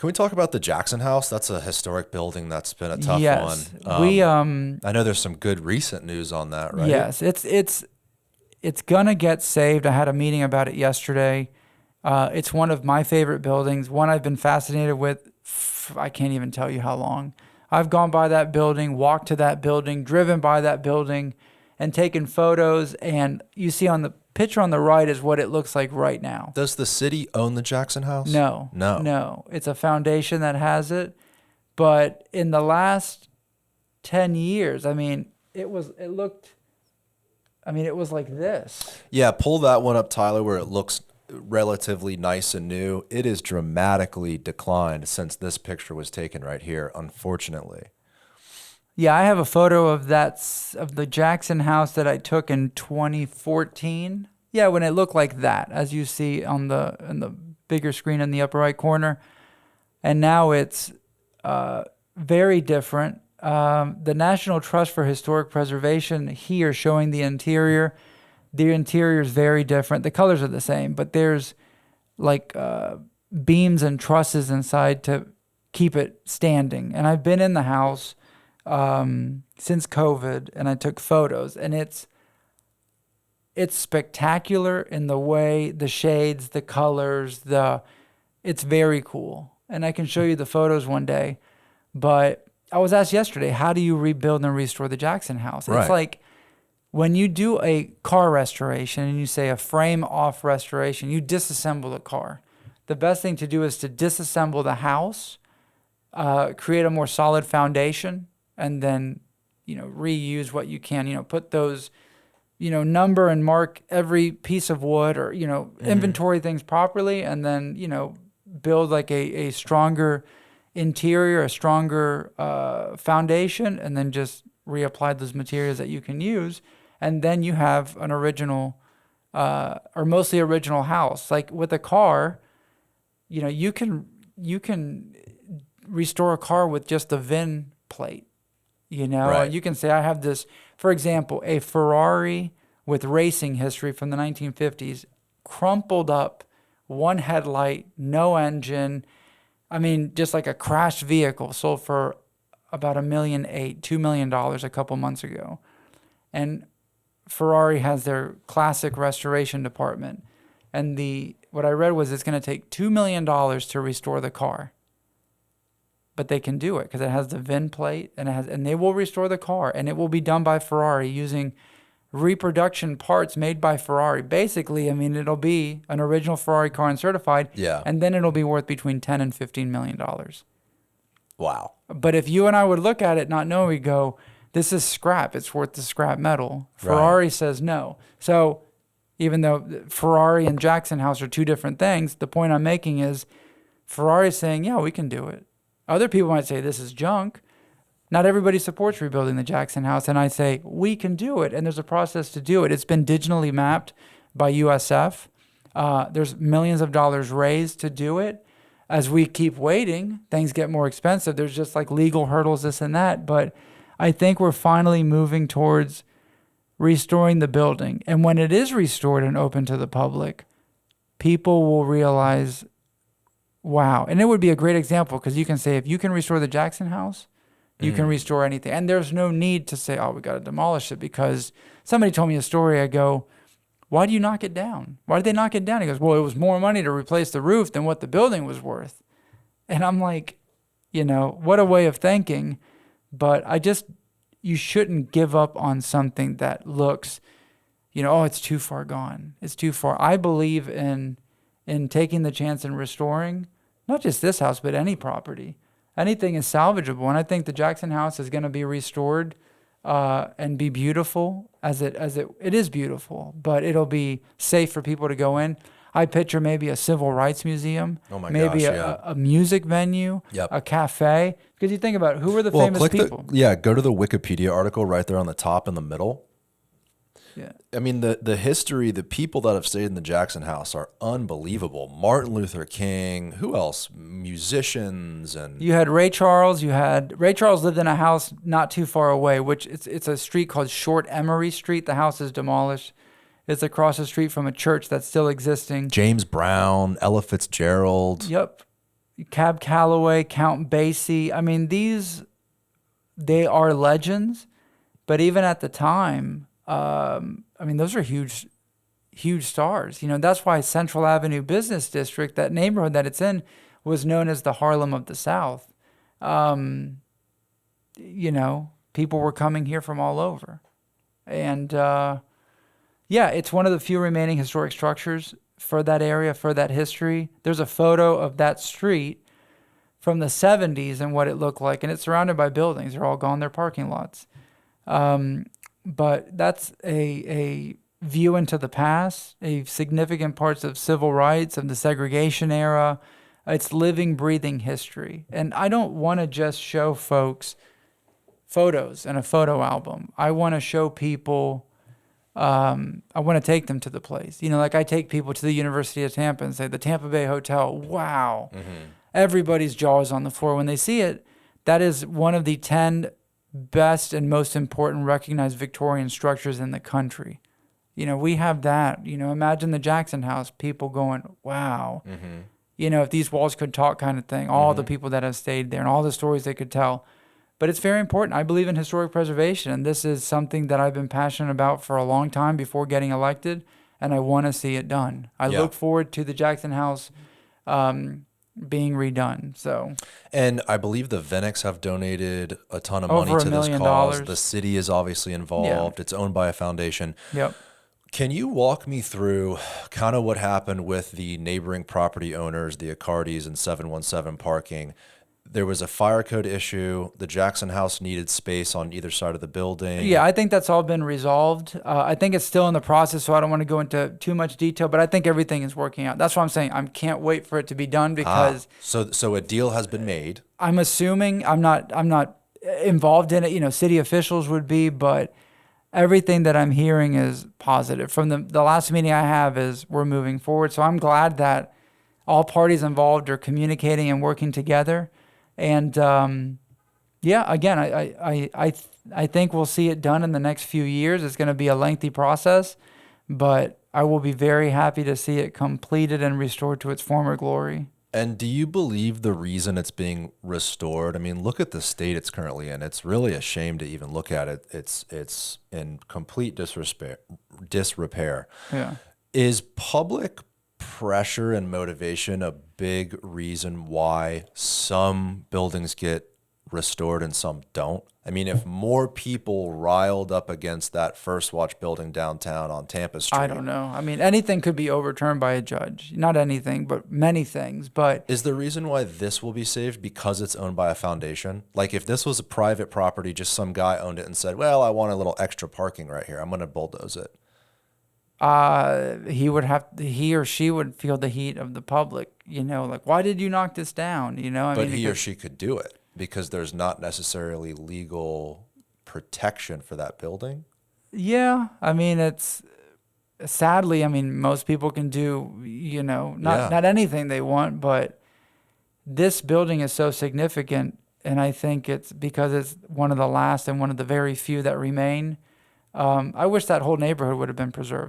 Can we talk about the Jackson House? That's a historic building that's been a tough Yes, one. we I know there's some good recent news on that, right? yes, it's gonna get saved. I had a meeting about it yesterday. It's one of my favorite buildings. One I've been fascinated with. I can't even tell you how long. I've gone by that building, walked to that building, driven by that building, and taken photos. And you see on the picture on the right is what it looks like right now. Does the city own the Jackson House? No, No. no. It's a foundation that has it. But in the last 10 years, I mean, it was like this. Yeah, pull that one up, Tyler, where it looks relatively nice and new. It is dramatically declined since this picture was taken right here, unfortunately. Yeah, I have a photo of of the Jackson House that I took in 2014. Yeah, when it looked like that, as you see on the bigger screen in the upper right corner. And now it's very different. The National Trust for Historic Preservation here showing the interior. The interior is very different. The colors are the same, but there's like beams and trusses inside to keep it standing. And I've been in the house since COVID, and I took photos, and it's spectacular in the way, the shades, the colors, it's very cool. And I can show you the photos one day. But I was asked yesterday, how do you rebuild and restore the Jackson House? Right. It's like when you do a car restoration and you say a frame off restoration, you disassemble the car. The best thing to do is to disassemble the house, create a more solid foundation, and then, reuse what you can, put those, number and mark every piece of wood or, inventory things properly, and then, build like a stronger interior, a stronger foundation, and then just reapply those materials that you can use. And then you have an original or mostly original house. Like with a car, you can restore a car with just a VIN plate. Right. You can say, I have this, for example, a Ferrari with racing history from the 1950s, crumpled up, one headlight, no engine. I mean, just like a crashed vehicle, sold for about $1.8 million, $2 million a couple months ago. And Ferrari has their classic restoration department. And what I read was it's going to take $2 million to restore the car. But they can do it because it has the VIN plate and they will restore the car, and it will be done by Ferrari using reproduction parts made by Ferrari. Basically, I mean, it'll be an original Ferrari car and certified. Yeah. And then it'll be worth between $10 and $15 million. Wow. But if you and I would look at it not knowing, we go, this is scrap. It's worth the scrap metal. Ferrari says no. So even though Ferrari and Jackson House are two different things, the point I'm making is Ferrari is saying, yeah, we can do it. Other people might say this is junk. Not everybody supports rebuilding the Jackson House. And I say, we can do it. And there's a process to do it. It's been digitally mapped by USF. There's millions of dollars raised to do it. As we keep waiting, things get more expensive. There's just like legal hurdles, this and that. But I think we're finally moving towards restoring the building. And when it is restored and open to the public, people will realize, wow. And it would be a great example because you can say, if you can restore the Jackson House, you can restore anything. And there's no need to say, oh, we got to demolish it, because somebody told me a story. I go, why do you knock it down? Why did they knock it down? He goes, well, it was more money to replace the roof than what the building was worth. And I'm like, what a way of thinking. But you shouldn't give up on something that looks, oh, it's too far gone. It's too far. I believe in taking the chance and restoring, not just this house, but any property. Anything is salvageable. And I think the Jackson House is going to be restored and be beautiful as it is beautiful, but it'll be safe for people to go in. I picture maybe a civil rights museum, maybe a music venue, a cafe. Because you think about it, who are the famous people? Go to the Wikipedia article right there on the top in the middle. Yeah. I mean, the history, the people that have stayed in the Jackson House are unbelievable. Martin Luther King, who else? Musicians. And you had Ray Charles. Ray Charles lived in a house not too far away, which it's a street called Short Emery Street. The house is demolished. It's across the street from a church that's still existing. James Brown, Ella Fitzgerald. Yep. Cab Calloway, Count Basie. I mean, they are legends, but even at the time, I mean, those are huge, huge stars. That's why Central Avenue Business District, that neighborhood that it's in, was known as the Harlem of the South. People were coming here from all over. And yeah, it's one of the few remaining historic structures for that area, for that history. There's a photo of that street from the 70s and what it looked like, and it's surrounded by buildings. They're all gone, they're parking lots. But that's a view into the past, a significant parts of civil rights, of the segregation era. It's living, breathing history. And I don't want to just show folks photos in a photo album. I want to show people, I want to take them to the place. Like I take people to the University of Tampa and say, the Tampa Bay Hotel, wow. Mm-hmm. Everybody's jaw is on the floor when they see it. That is one of the 10 best and most important recognized Victorian structures in the country. We have that. Imagine the Jackson House, people going, wow. Mm-hmm. If these walls could talk kind of thing, all the people that have stayed there and all the stories they could tell. But it's very important. I believe in historic preservation, and this is something that I've been passionate about for a long time before getting elected, and I want to see it done. I look forward to the Jackson House being redone. So, and I believe the Venix have donated a ton of money to this cause. The city is obviously involved. Yeah. It's owned by a foundation. Yep. Can you walk me through kind of what happened with the neighboring property owners, the Accardis and 717 parking? There was a fire code issue. The Jackson House needed space on either side of the building. Yeah, I think that's all been resolved. I think it's still in the process, so I don't want to go into too much detail, but I think everything is working out. That's what I'm saying. I can't wait for it to be done because... So a deal has been made. I'm assuming, I'm not involved in it. City officials would be, but everything that I'm hearing is positive. From the last meeting I have is we're moving forward. So I'm glad that all parties involved are communicating and working together. And again, I think we'll see it done in the next few years. It's going to be a lengthy process, but I will be very happy to see it completed and restored to its former glory. And do you believe the reason it's being restored? I mean, look at the state it's currently in. It's really a shame to even look at it. It's in complete disrepair. Yeah. Is public pressure and motivation a big reason why some buildings get restored and some don't? I mean, if more people riled up against that First Watch building downtown on Tampa Street. I don't know. I mean, anything could be overturned by a judge. Not anything, but many things. But is the reason why this will be saved because it's owned by a foundation? Like if this was a private property, just some guy owned it and said, well, I want a little extra parking right here, I'm going to bulldoze it. He or she would feel the heat of the public, like, why did you knock this down? But he or she could do it because there's not necessarily legal protection for that building. Yeah. I mean, sadly, most people can do, not anything they want, but this building is so significant. And I think it's because it's one of the last and one of the very few that remain. I wish that whole neighborhood would have been preserved.